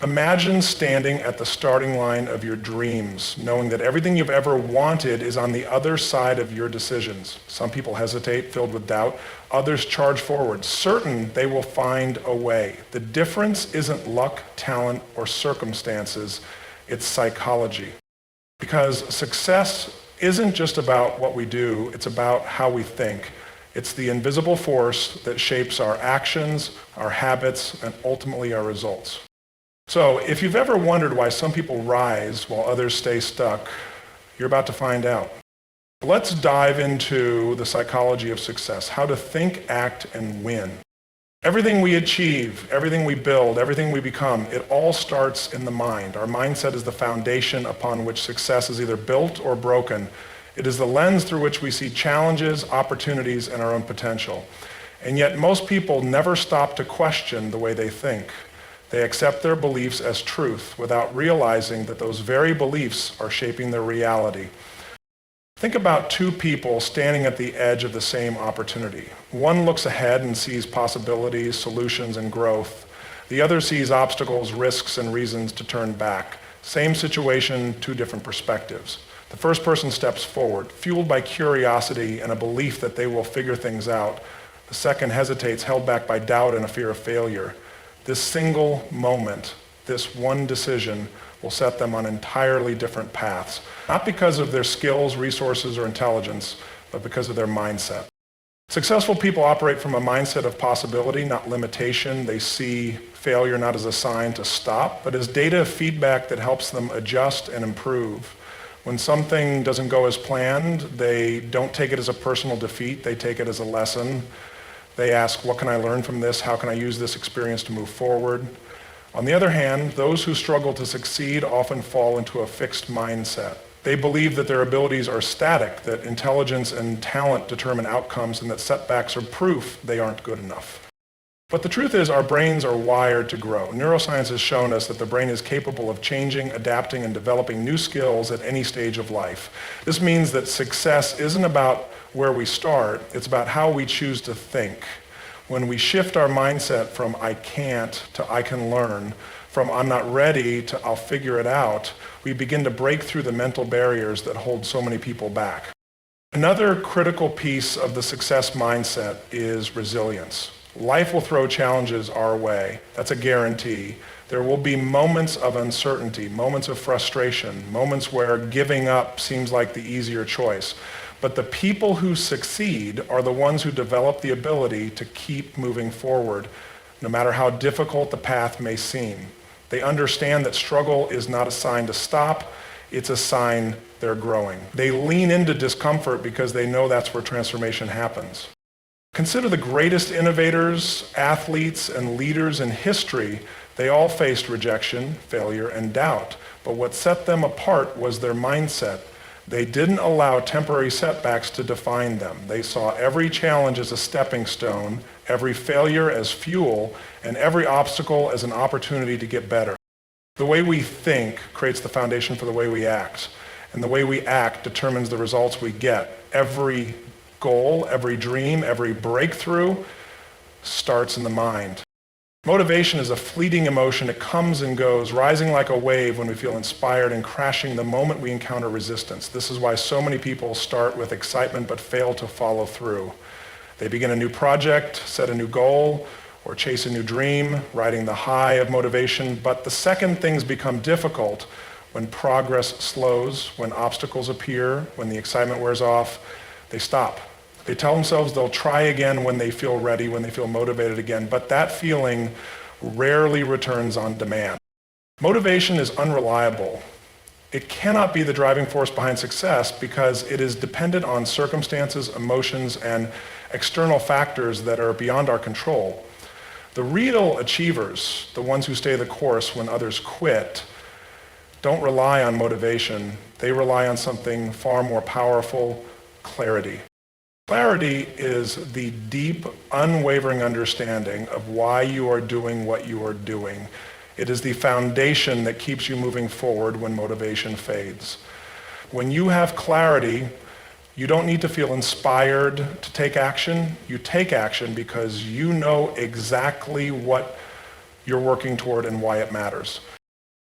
Imagine standing at the starting line of your dreams, knowing that everything you've ever wanted is on the other side of your decisions. Some people hesitate, filled with doubt. Others charge forward, certain they will find a way. The difference isn't luck, talent, or circumstances. It's psychology. Because success isn't just about what we do, it's about how we think. It's the invisible force that shapes our actions, our habits, and ultimately our results. So if you've ever wondered why some people rise while others stay stuck, you're about to find out. Let's dive into the psychology of success, how to think, act, and win. Everything we achieve, everything we build, everything we become, it all starts in the mind. Our mindset is the foundation upon which success is either built or broken. It is the lens through which we see challenges, opportunities, and our own potential. And yet most people never stop to question the way they think. They accept their beliefs as truth without realizing that those very beliefs are shaping their reality. Think about two people standing at the edge of the same opportunity. One looks ahead and sees possibilities, solutions, and growth. The other sees obstacles, risks, and reasons to turn back. Same situation, two different perspectives. The first person steps forward, fueled by curiosity and a belief that they will figure things out. The second hesitates, held back by doubt and a fear of failure. This single moment, this one decision, will set them on entirely different paths, not because of their skills, resources, or intelligence, but because of their mindset. Successful people operate from a mindset of possibility, not limitation. They see failure not as a sign to stop, but as data feedback that helps them adjust and improve. When something doesn't go as planned, they don't take it as a personal defeat, they take it as a lesson. They ask, what can I learn from this? How can I use this experience to move forward? On the other hand, those who struggle to succeed often fall into a fixed mindset. They believe that their abilities are static, that intelligence and talent determine outcomes, and that setbacks are proof they aren't good enough. But the truth is, our brains are wired to grow. Neuroscience has shown us that the brain is capable of changing, adapting, and developing new skills at any stage of life. This means that success isn't about where we start, it's about how we choose to think. When we shift our mindset from I can't to I can learn, from I'm not ready to I'll figure it out, we begin to break through the mental barriers that hold so many people back. Another critical piece of the success mindset is resilience. Life will throw challenges our way. That's a guarantee. There will be moments of uncertainty, moments of frustration, moments where giving up seems like the easier choice. But the people who succeed are the ones who develop the ability to keep moving forward, no matter how difficult the path may seem. They understand that struggle is not a sign to stop, it's a sign they're growing. They lean into discomfort because they know that's where transformation happens. Consider the greatest innovators, athletes, and leaders in history. They all faced rejection, failure, and doubt. But what set them apart was their mindset. They didn't allow temporary setbacks to define them. They saw every challenge as a stepping stone, every failure as fuel, and every obstacle as an opportunity to get better. The way we think creates the foundation for the way we act, and the way we act determines the results we get. Every goal, every dream, every breakthrough starts in the mind. Motivation is a fleeting emotion. It comes and goes, rising like a wave when we feel inspired and crashing the moment we encounter resistance. This is why so many people start with excitement but fail to follow through. They begin a new project, set a new goal, or chase a new dream, riding the high of motivation. But the second things become difficult, when progress slows, when obstacles appear, when the excitement wears off, they stop. They tell themselves they'll try again when they feel ready, when they feel motivated again, but that feeling rarely returns on demand. Motivation is unreliable. It cannot be the driving force behind success because it is dependent on circumstances, emotions, and external factors that are beyond our control. The real achievers, the ones who stay the course when others quit, don't rely on motivation. They rely on something far more powerful, clarity. Clarity is the deep, unwavering understanding of why you are doing what you are doing. It is the foundation that keeps you moving forward when motivation fades. When you have clarity, you don't need to feel inspired to take action. You take action because you know exactly what you're working toward and why it matters.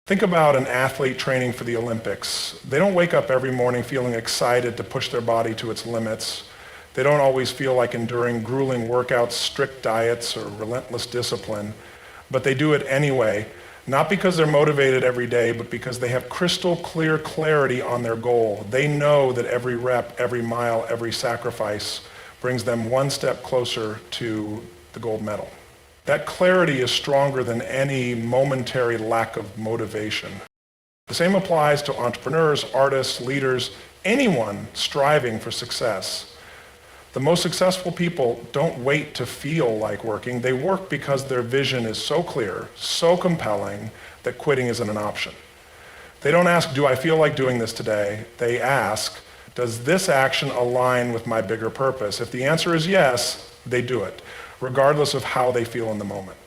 Think about an athlete training for the Olympics. They don't wake up every morning feeling excited to push their body to its limits. They don't always feel like enduring grueling workouts, strict diets, or relentless discipline, but they do it anyway, not because they're motivated every day, but because they have crystal clear clarity on their goal. They know that every rep, every mile, every sacrifice brings them one step closer to the gold medal. That clarity is stronger than any momentary lack of motivation. The same applies to entrepreneurs, artists, leaders, anyone striving for success. The most successful people don't wait to feel like working. They work because their vision is so clear, so compelling, that quitting isn't an option. They don't ask, do I feel like doing this today? They ask, does this action align with my bigger purpose? If the answer is yes, they do it, regardless of how they feel in the moment.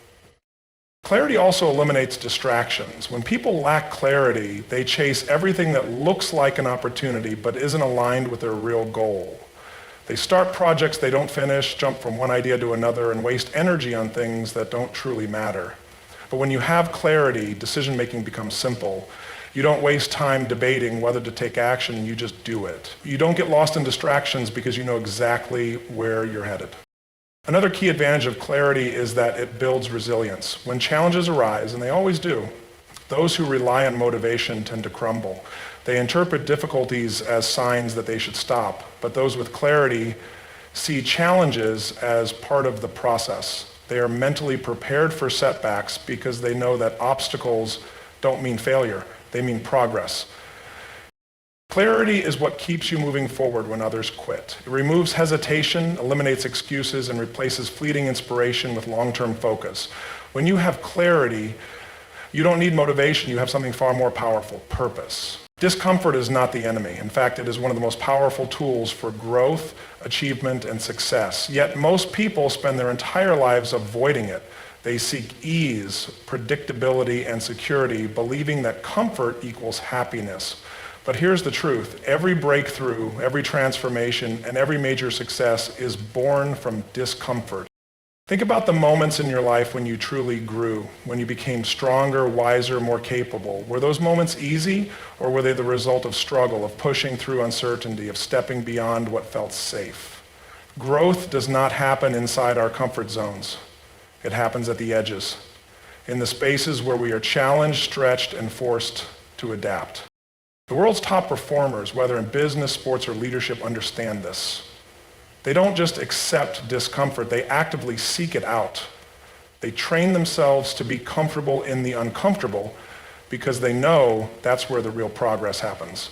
Clarity also eliminates distractions. When people lack clarity, they chase everything that looks like an opportunity but isn't aligned with their real goal. They start projects they don't finish, jump from one idea to another, and waste energy on things that don't truly matter. But when you have clarity, decision-making becomes simple. You don't waste time debating whether to take action, you just do it. You don't get lost in distractions because you know exactly where you're headed. Another key advantage of clarity is that it builds resilience. When challenges arise, and they always do, those who rely on motivation tend to crumble. They interpret difficulties as signs that they should stop, but those with clarity see challenges as part of the process. They are mentally prepared for setbacks because they know that obstacles don't mean failure, they mean progress. Clarity is what keeps you moving forward when others quit. It removes hesitation, eliminates excuses, and replaces fleeting inspiration with long-term focus. When you have clarity, you don't need motivation, you have something far more powerful, purpose. Discomfort is not the enemy. In fact, it is one of the most powerful tools for growth, achievement, and success. Yet most people spend their entire lives avoiding it. They seek ease, predictability, and security, believing that comfort equals happiness. But here's the truth. Every breakthrough, every transformation, and every major success is born from discomfort. Think about the moments in your life when you truly grew, when you became stronger, wiser, more capable. Were those moments easy, or were they the result of struggle, of pushing through uncertainty, of stepping beyond what felt safe? Growth does not happen inside our comfort zones. It happens at the edges, in the spaces where we are challenged, stretched, and forced to adapt. The world's top performers, whether in business, sports, or leadership, understand this. They don't just accept discomfort, they actively seek it out. They train themselves to be comfortable in the uncomfortable because they know that's where the real progress happens.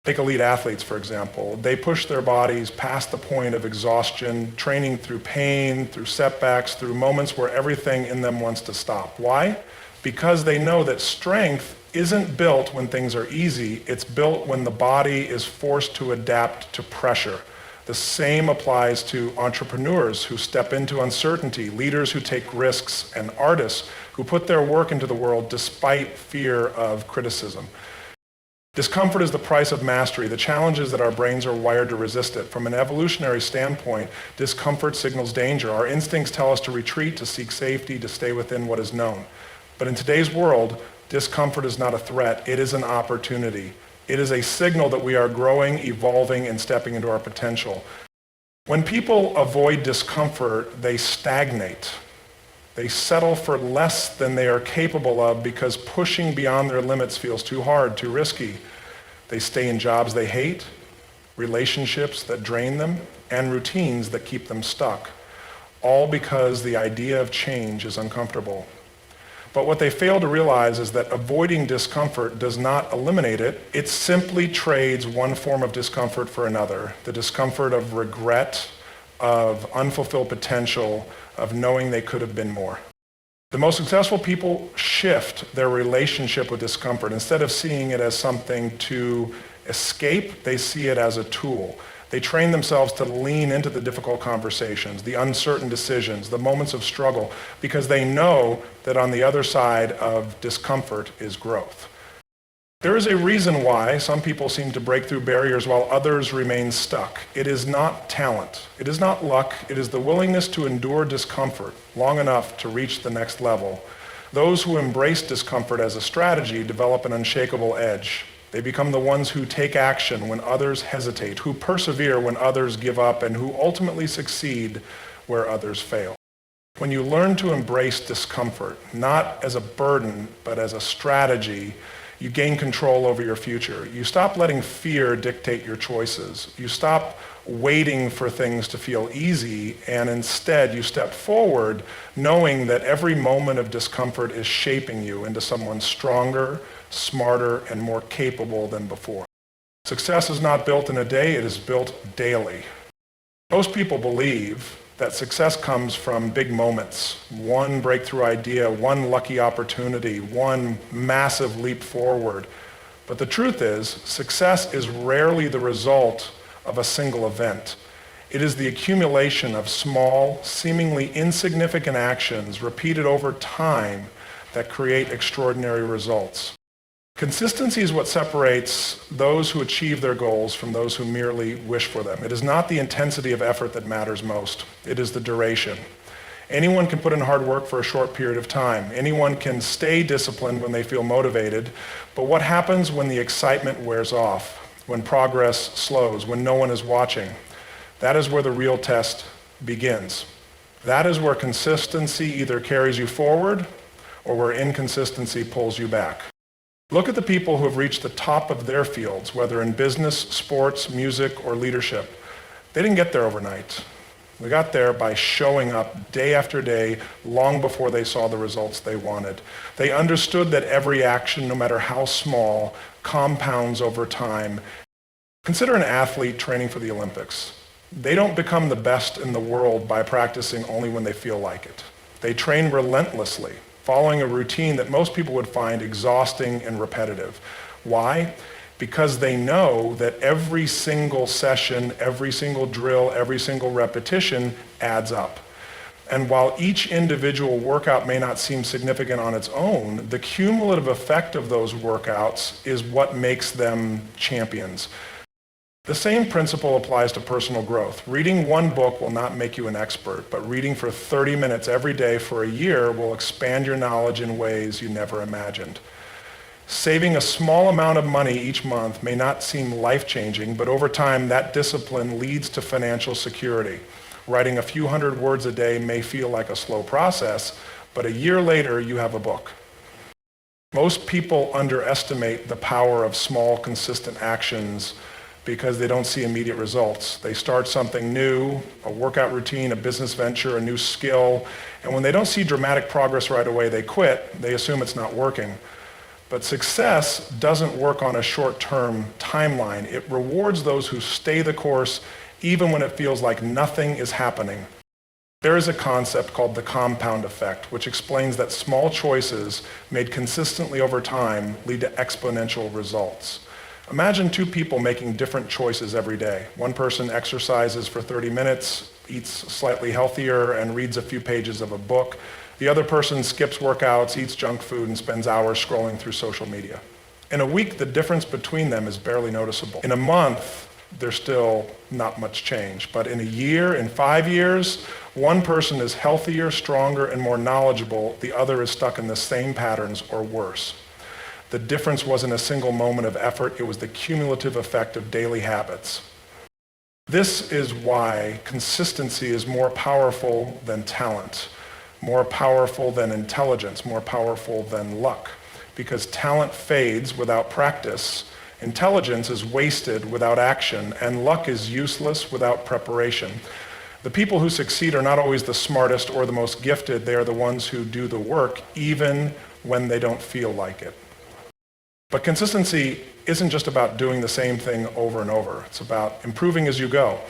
Take elite athletes, for example. They push their bodies past the point of exhaustion, training through pain, through setbacks, through moments where everything in them wants to stop. Why? Because they know that strength isn't built when things are easy, it's built when the body is forced to adapt to pressure. The same applies to entrepreneurs who step into uncertainty, leaders who take risks, and artists who put their work into the world despite fear of criticism. Discomfort is the price of mastery. The challenge is that our brains are wired to resist it. From an evolutionary standpoint, discomfort signals danger. Our instincts tell us to retreat, to seek safety, to stay within what is known. But in today's world, discomfort is not a threat, it is an opportunity. It is a signal that we are growing, evolving, and stepping into our potential. When people avoid discomfort, they stagnate. They settle for less than they are capable of because pushing beyond their limits feels too hard, too risky. They stay in jobs they hate, relationships that drain them, and routines that keep them stuck, all because the idea of change is uncomfortable. But what they fail to realize is that avoiding discomfort does not eliminate it. It simply trades one form of discomfort for another. The discomfort of regret, of unfulfilled potential, of knowing they could have been more. The most successful people shift their relationship with discomfort. Instead of seeing it as something to escape, they see it as a tool. They train themselves to lean into the difficult conversations, the uncertain decisions, the moments of struggle, because they know that on the other side of discomfort is growth. There is a reason why some people seem to break through barriers while others remain stuck. It is not talent. It is not luck. It is the willingness to endure discomfort long enough to reach the next level. Those who embrace discomfort as a strategy develop an unshakable edge. They become the ones who take action when others hesitate, who persevere when others give up, and who ultimately succeed where others fail. When you learn to embrace discomfort, not as a burden, but as a strategy, you gain control over your future. You stop letting fear dictate your choices. You stop waiting for things to feel easy, and instead you step forward knowing that every moment of discomfort is shaping you into someone stronger, smarter, and more capable than before. Success is not built in a day, it is built daily. Most people believe that success comes from big moments, one breakthrough idea, one lucky opportunity, one massive leap forward. But the truth is, success is rarely the result of a single event. It is the accumulation of small, seemingly insignificant actions repeated over time that create extraordinary results. Consistency is what separates those who achieve their goals from those who merely wish for them. It is not the intensity of effort that matters most. It is the duration. Anyone can put in hard work for a short period of time. Anyone can stay disciplined when they feel motivated. But what happens when the excitement wears off, when progress slows, when no one is watching? That is where the real test begins. That is where consistency either carries you forward or where inconsistency pulls you back. Look at the people who have reached the top of their fields, whether in business, sports, music, or leadership. They didn't get there overnight. They got there by showing up day after day, long before they saw the results they wanted. They understood that every action, no matter how small, compounds over time. Consider an athlete training for the Olympics. They don't become the best in the world by practicing only when they feel like it. They train relentlessly, following a routine that most people would find exhausting and repetitive. Why? Because they know that every single session, every single drill, every single repetition adds up. And while each individual workout may not seem significant on its own, the cumulative effect of those workouts is what makes them champions. The same principle applies to personal growth. Reading one book will not make you an expert, but reading for 30 minutes every day for a year will expand your knowledge in ways you never imagined. Saving a small amount of money each month may not seem life-changing, but over time that discipline leads to financial security. Writing a few hundred words a day may feel like a slow process, but a year later you have a book. Most people underestimate the power of small, consistent actions because they don't see immediate results. They start something new, a workout routine, a business venture, a new skill, and when they don't see dramatic progress right away, they quit. They assume it's not working. But success doesn't work on a short-term timeline. It rewards those who stay the course even when it feels like nothing is happening. There is a concept called the compound effect, which explains that small choices made consistently over time lead to exponential results. Imagine two people making different choices every day. One person exercises for 30 minutes, eats slightly healthier, and reads a few pages of a book. The other person skips workouts, eats junk food, and spends hours scrolling through social media. In a week, the difference between them is barely noticeable. In a month, there's still not much change. But in a year, in 5 years, one person is healthier, stronger, and more knowledgeable. The other is stuck in the same patterns or worse. The difference wasn't a single moment of effort, it was the cumulative effect of daily habits. This is why consistency is more powerful than talent, more powerful than intelligence, more powerful than luck. Because talent fades without practice, intelligence is wasted without action, and luck is useless without preparation. The people who succeed are not always the smartest or the most gifted, they are the ones who do the work even when they don't feel like it. But consistency isn't just about doing the same thing over and over. It's about improving as you go.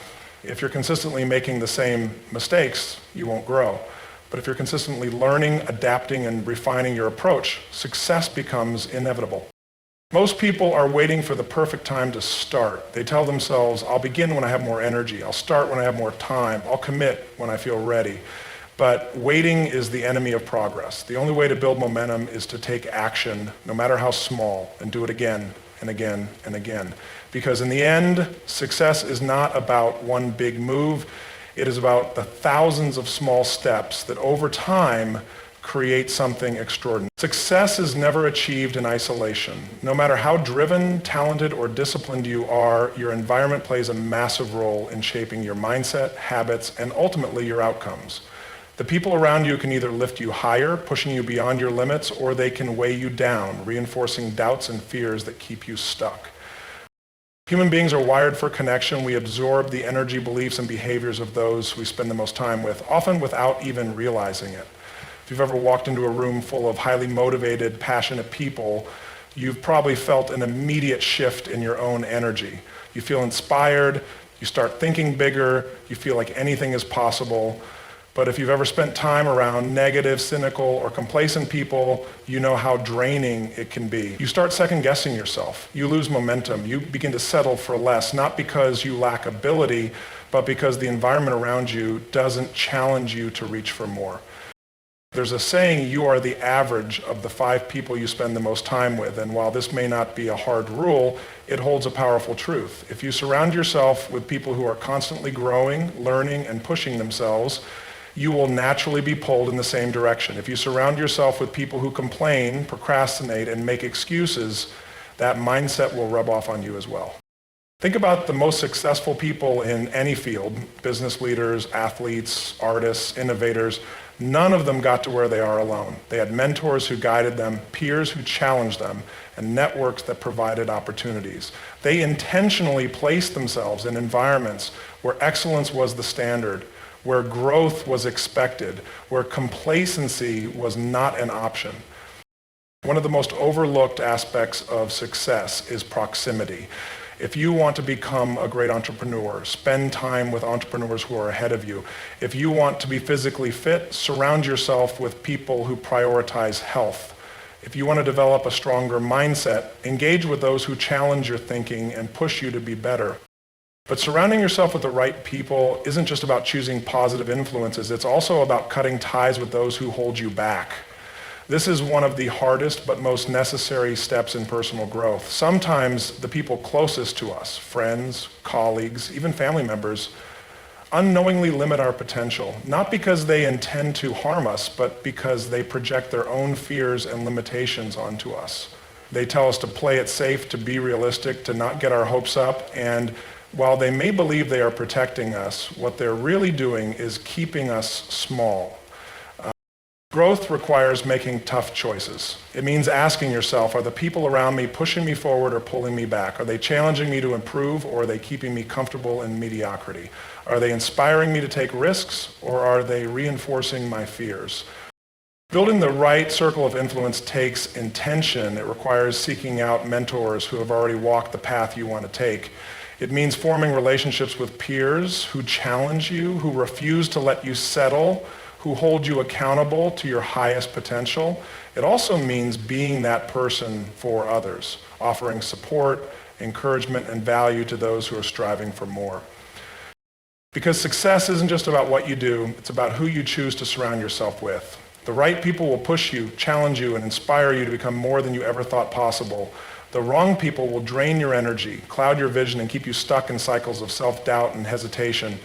If you're consistently making the same mistakes, you won't grow. But if you're consistently learning, adapting, and refining your approach, success becomes inevitable. Most people are waiting for the perfect time to start. They tell themselves, I'll begin when I have more energy. I'll start when I have more time. I'll commit when I feel ready. But waiting is the enemy of progress. The only way to build momentum is to take action, no matter how small, and do it again and again and again. Because in the end, success is not about one big move. It is about the thousands of small steps that over time create something extraordinary. Success is never achieved in isolation. No matter how driven, talented, or disciplined you are, your environment plays a massive role in shaping your mindset, habits, and ultimately your outcomes. The people around you can either lift you higher, pushing you beyond your limits, or they can weigh you down, reinforcing doubts and fears that keep you stuck. Human beings are wired for connection. We absorb the energy, beliefs, and behaviors of those we spend the most time with, often without even realizing it. If you've ever walked into a room full of highly motivated, passionate people, you've probably felt an immediate shift in your own energy. You feel inspired, you start thinking bigger, you feel like anything is possible. But if you've ever spent time around negative, cynical, or complacent people, you know how draining it can be. You start second-guessing yourself. You lose momentum. You begin to settle for less, not because you lack ability, but because the environment around you doesn't challenge you to reach for more. There's a saying, you are the average of the 5 people you spend the most time with, and while this may not be a hard rule, it holds a powerful truth. If you surround yourself with people who are constantly growing, learning, and pushing themselves, you will naturally be pulled in the same direction. If you surround yourself with people who complain, procrastinate, and make excuses, that mindset will rub off on you as well. Think about the most successful people in any field, business leaders, athletes, artists, innovators. None of them got to where they are alone. They had mentors who guided them, peers who challenged them, and networks that provided opportunities. They intentionally placed themselves in environments where excellence was the standard, where growth was expected, where complacency was not an option. One of the most overlooked aspects of success is proximity. If you want to become a great entrepreneur, spend time with entrepreneurs who are ahead of you. If you want to be physically fit, surround yourself with people who prioritize health. If you want to develop a stronger mindset, engage with those who challenge your thinking and push you to be better. But surrounding yourself with the right people isn't just about choosing positive influences. It's also about cutting ties with those who hold you back. This is one of the hardest but most necessary steps in personal growth. Sometimes the people closest to us, friends, colleagues, even family members, unknowingly limit our potential, not because they intend to harm us, but because they project their own fears and limitations onto us. They tell us to play it safe, to be realistic, to not get our hopes up, and while they may believe they are protecting us, what they're really doing is keeping us small. Growth requires making tough choices. It means asking yourself, are the people around me pushing me forward or pulling me back? Are they challenging me to improve, or are they keeping me comfortable in mediocrity? Are they inspiring me to take risks, or are they reinforcing my fears? Building the right circle of influence takes intention. It requires seeking out mentors who have already walked the path you want to take. It means forming relationships with peers who challenge you, who refuse to let you settle, who hold you accountable to your highest potential. It also means being that person for others, offering support, encouragement, and value to those who are striving for more. Because success isn't just about what you do, it's about who you choose to surround yourself with. The right people will push you, challenge you, and inspire you to become more than you ever thought possible. The wrong people will drain your energy, cloud your vision, and keep you stuck in cycles of self-doubt and hesitation.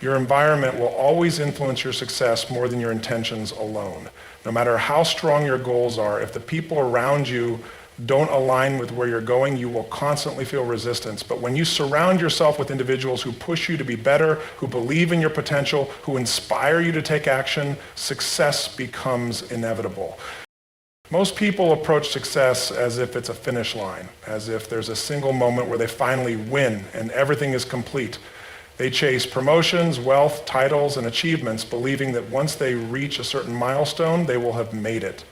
Your environment will always influence your success more than your intentions alone. No matter how strong your goals are, if the people around you don't align with where you're going, you will constantly feel resistance. But when you surround yourself with individuals who push you to be better, who believe in your potential, who inspire you to take action, success becomes inevitable. Most people approach success as if it's a finish line, as if there's a single moment where they finally win and everything is complete. They chase promotions, wealth, titles, and achievements, believing that once they reach a certain milestone, they will have made it.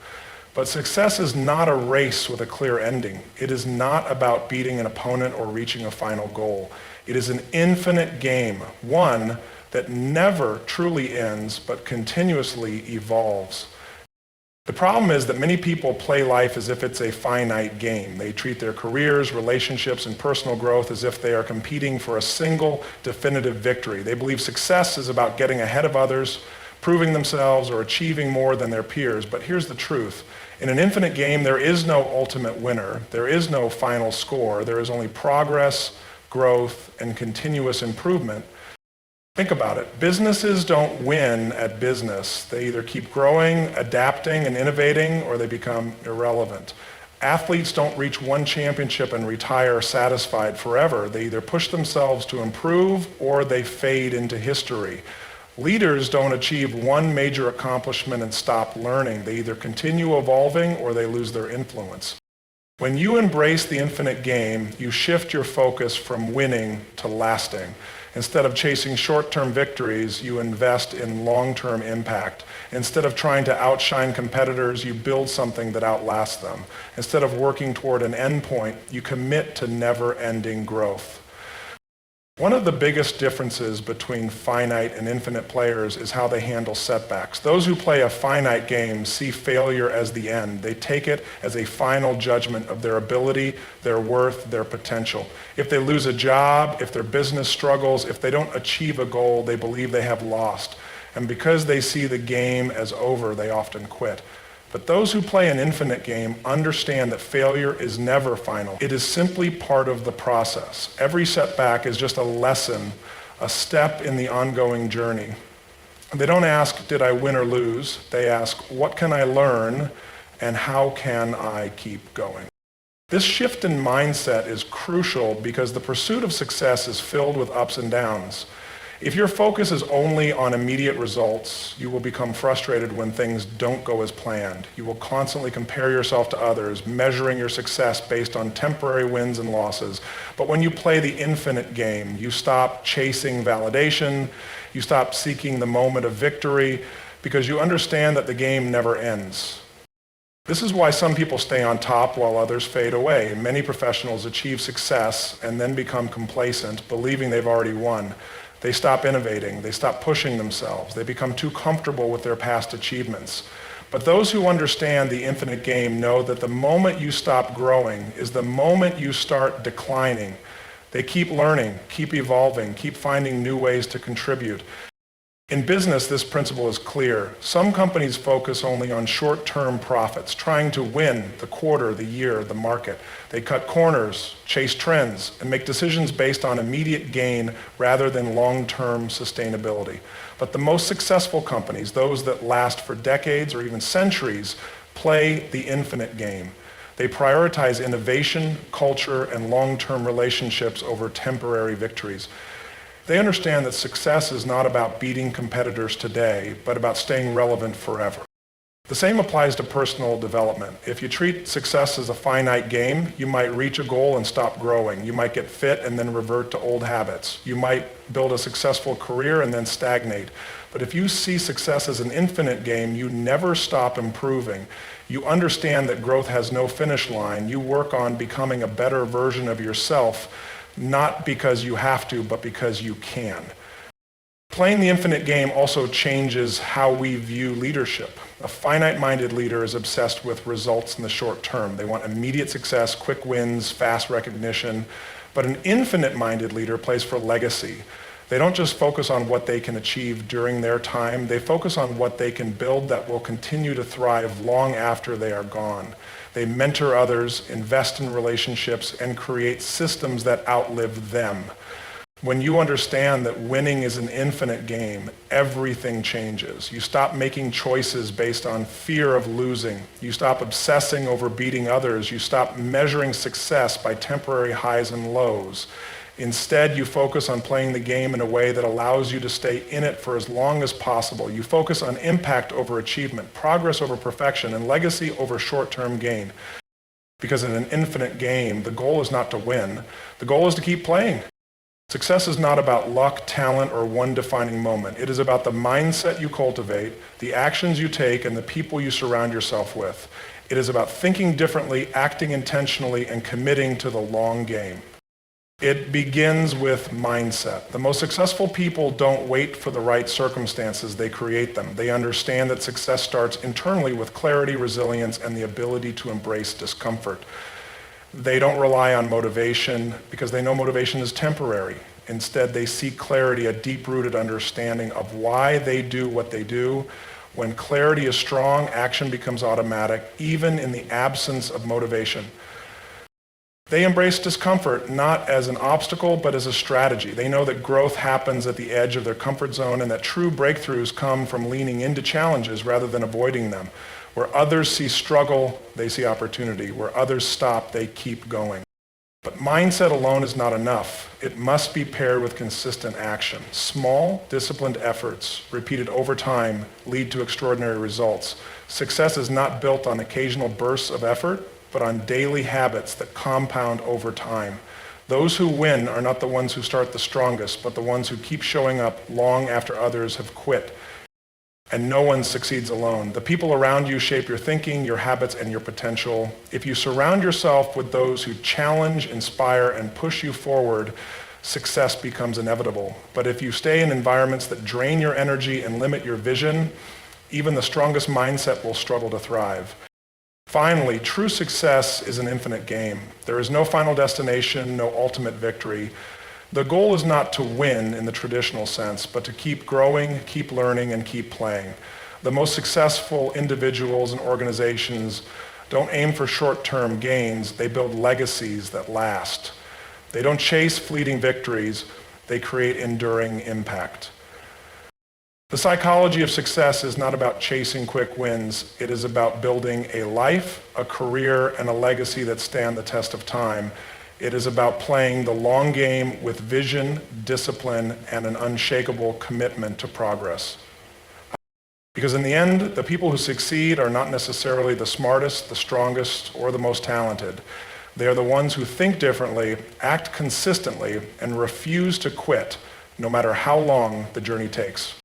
But success is not a race with a clear ending. It is not about beating an opponent or reaching a final goal. It is an infinite game, one that never truly ends, but continuously evolves. The problem is that many people play life as if it's a finite game. They treat their careers, relationships, and personal growth as if they are competing for a single definitive victory. They believe success is about getting ahead of others, proving themselves or achieving more than their peers. But here's the truth. In an infinite game, there is no ultimate winner. There is no final score. There is only progress, growth, and continuous improvement. Think about it. Businesses don't win at business. They either keep growing, adapting, and innovating, or they become irrelevant. Athletes don't reach one championship and retire satisfied forever. They either push themselves to improve or they fade into history. Leaders don't achieve one major accomplishment and stop learning. They either continue evolving or they lose their influence. When you embrace the infinite game, you shift your focus from winning to lasting. Instead of chasing short-term victories, you invest in long-term impact. Instead of trying to outshine competitors, you build something that outlasts them. Instead of working toward an endpoint, you commit to never-ending growth. One of the biggest differences between finite and infinite players is how they handle setbacks. Those who play a finite game see failure as the end. They take it as a final judgment of their ability, their worth, their potential. If they lose a job, if their business struggles, if they don't achieve a goal, they believe they have lost. And because they see the game as over, they often quit. But those who play an infinite game understand that failure is never final. It is simply part of the process. Every setback is just a lesson, a step in the ongoing journey. They don't ask, did I win or lose? They ask, what can I learn and how can I keep going? This shift in mindset is crucial because the pursuit of success is filled with ups and downs. If your focus is only on immediate results, you will become frustrated when things don't go as planned. You will constantly compare yourself to others, measuring your success based on temporary wins and losses. But when you play the infinite game, you stop chasing validation, you stop seeking the moment of victory, because you understand that the game never ends. This is why some people stay on top while others fade away. Many professionals achieve success and then become complacent, believing they've already won. They stop innovating, they stop pushing themselves, they become too comfortable with their past achievements. But those who understand the infinite game know that the moment you stop growing is the moment you start declining. They keep learning, keep evolving, keep finding new ways to contribute. In business, this principle is clear. Some companies focus only on short-term profits, trying to win the quarter, the year, the market. They cut corners, chase trends, and make decisions based on immediate gain rather than long-term sustainability. But the most successful companies, those that last for decades or even centuries, play the infinite game. They prioritize innovation, culture, and long-term relationships over temporary victories. They understand that success is not about beating competitors today, but about staying relevant forever. The same applies to personal development. If you treat success as a finite game, you might reach a goal and stop growing. You might get fit and then revert to old habits. You might build a successful career and then stagnate. But if you see success as an infinite game, you never stop improving. You understand that growth has no finish line. You work on becoming a better version of yourself, not because you have to, but because you can. Playing the infinite game also changes how we view leadership. A finite-minded leader is obsessed with results in the short term. They want immediate success, quick wins, fast recognition. But an infinite-minded leader plays for legacy. They don't just focus on what they can achieve during their time. They focus on what they can build that will continue to thrive long after they are gone. They mentor others, invest in relationships, and create systems that outlive them. When you understand that winning is an infinite game, everything changes. You stop making choices based on fear of losing. You stop obsessing over beating others. You stop measuring success by temporary highs and lows. Instead, you focus on playing the game in a way that allows you to stay in it for as long as possible. You focus on impact over achievement, progress over perfection, and legacy over short-term gain. Because in an infinite game, the goal is not to win. The goal is to keep playing. Success is not about luck, talent, or one defining moment. It is about the mindset you cultivate, the actions you take, and the people you surround yourself with. It is about thinking differently, acting intentionally, and committing to the long game. It begins with mindset. The most successful people don't wait for the right circumstances, they create them. They understand that success starts internally with clarity, resilience, and the ability to embrace discomfort. They don't rely on motivation because they know motivation is temporary. Instead, they seek clarity, a deep-rooted understanding of why they do what they do. When clarity is strong, action becomes automatic, even in the absence of motivation. They embrace discomfort not as an obstacle, but as a strategy. They know that growth happens at the edge of their comfort zone and that true breakthroughs come from leaning into challenges rather than avoiding them. Where others see struggle, they see opportunity. Where others stop, they keep going. But mindset alone is not enough. It must be paired with consistent action. Small, disciplined efforts, repeated over time, lead to extraordinary results. Success is not built on occasional bursts of effort, but on daily habits that compound over time. Those who win are not the ones who start the strongest, but the ones who keep showing up long after others have quit. And no one succeeds alone. The people around you shape your thinking, your habits, and your potential. If you surround yourself with those who challenge, inspire, and push you forward, success becomes inevitable. But if you stay in environments that drain your energy and limit your vision, even the strongest mindset will struggle to thrive. Finally, true success is an infinite game. There is no final destination, no ultimate victory. The goal is not to win in the traditional sense, but to keep growing, keep learning, and keep playing. The most successful individuals and organizations don't aim for short-term gains. They build legacies that last. They don't chase fleeting victories. They create enduring impact. The psychology of success is not about chasing quick wins. It is about building a life, a career, and a legacy that stand the test of time. It is about playing the long game with vision, discipline, and an unshakable commitment to progress. Because in the end, the people who succeed are not necessarily the smartest, the strongest, or the most talented. They are the ones who think differently, act consistently, and refuse to quit, no matter how long the journey takes.